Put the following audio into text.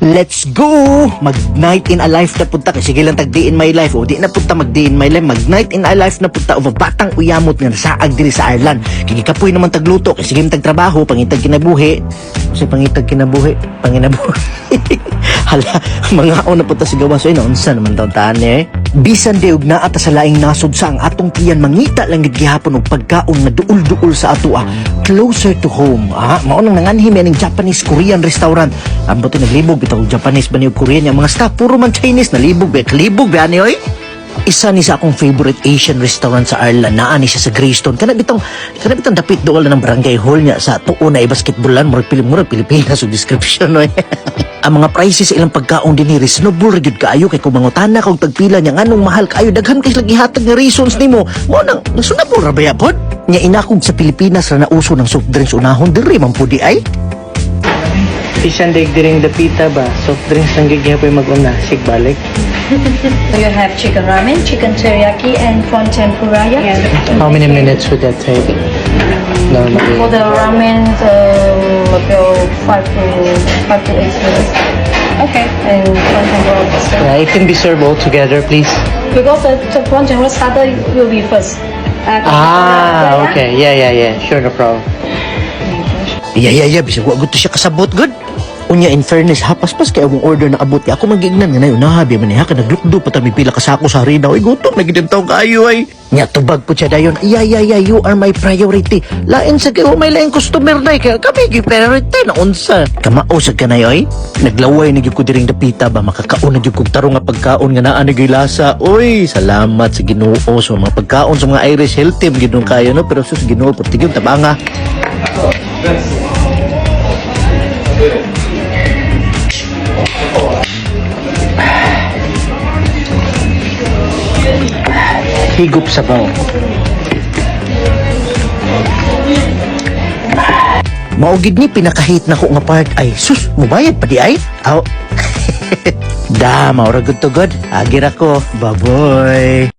Let's go! Mag-night in a life na punta. Sige lang tag-day in my life. O di na punta mag-day in my life. Mag-night in a life na punta. O batang uyamot nga nasaag diri sa Ireland. Kigikapoy naman tagluto. Kasi sige tagtrabaho. Pangitag kinabuhi. Kasi pangitag kinabuhi. Hala, mga na punta si gawa. So unsa naman taon-taan eh. Bisan deog na ata sa laing nasod sa ang atong tiyan. Mangita lang gihapon og pagkaon na duol-duol sa ato closer to home. Maunang nanganhim yaning Japanese Korean restaurant. Ambot naglibog bitaw Japanese ba niyo Korean yung mga staff puro man Chinese nalibog ba kalibog ba ni oy. Isa ni sa akong favorite Asian restaurant sa Ireland. Naani siya sa Greystone. Kana bitong dapit dool ng barangay hall niya sa tuo na basketballan murag Pilipinas so description no. Ang mga prices ilang pagkaon din reasonable ra gyud kaayo kay kung mangutana kog tagpila nya nganong mahal kaayo daghan kay lagi hatag nga reasons nimo. Mo nang reasonable ra ba pod? Nya inakog sa Pilipinas ra nauso ng soft drinks unahon diri man pudi ay. Bisan daig diring dapita ba, soft drinks lang gigihapon mag-una, sig balik. So you have chicken ramen, chicken teriyaki, and prawn tempura. Yeah. How many minutes would that take? For Normally. the ramen, about 5 to 8 minutes. Okay. And prawn tempura also. Yeah, it can be served all together, please. Because the prawn tempura starter will be first. Okay. Yeah. Sure, no problem. Yeah, bisag wa gud to siya kasabot good. Unya in fairness hapas-pas kay akong order na abot ako magignan nga nayon nahabi man niya ka naglukdo pa mi pila ka sako sa harina oy gutom na gid taw kaayo ay. Nya tubag po siya dayon. Yeah, you are my priority. Lain sa kayo may laing customer na kay kami gi priority na unsa. Kamao sa kanay oy. Naglaway na gyud ko diring dapita ba makakaon na gyud kog tarong nga pagkaon nga naa ni lasa. Oy, salamat sa Ginoo sa mga pagkaon sa mga Irish healthy gid kayo no pero sus Ginoo pertigyon tabanga. Higup sa baw. Maugid ni pinakahit na ko nga part ay sus mubayad pa di ay. Aw. Da, maura good to good. Agir ako. Baboy.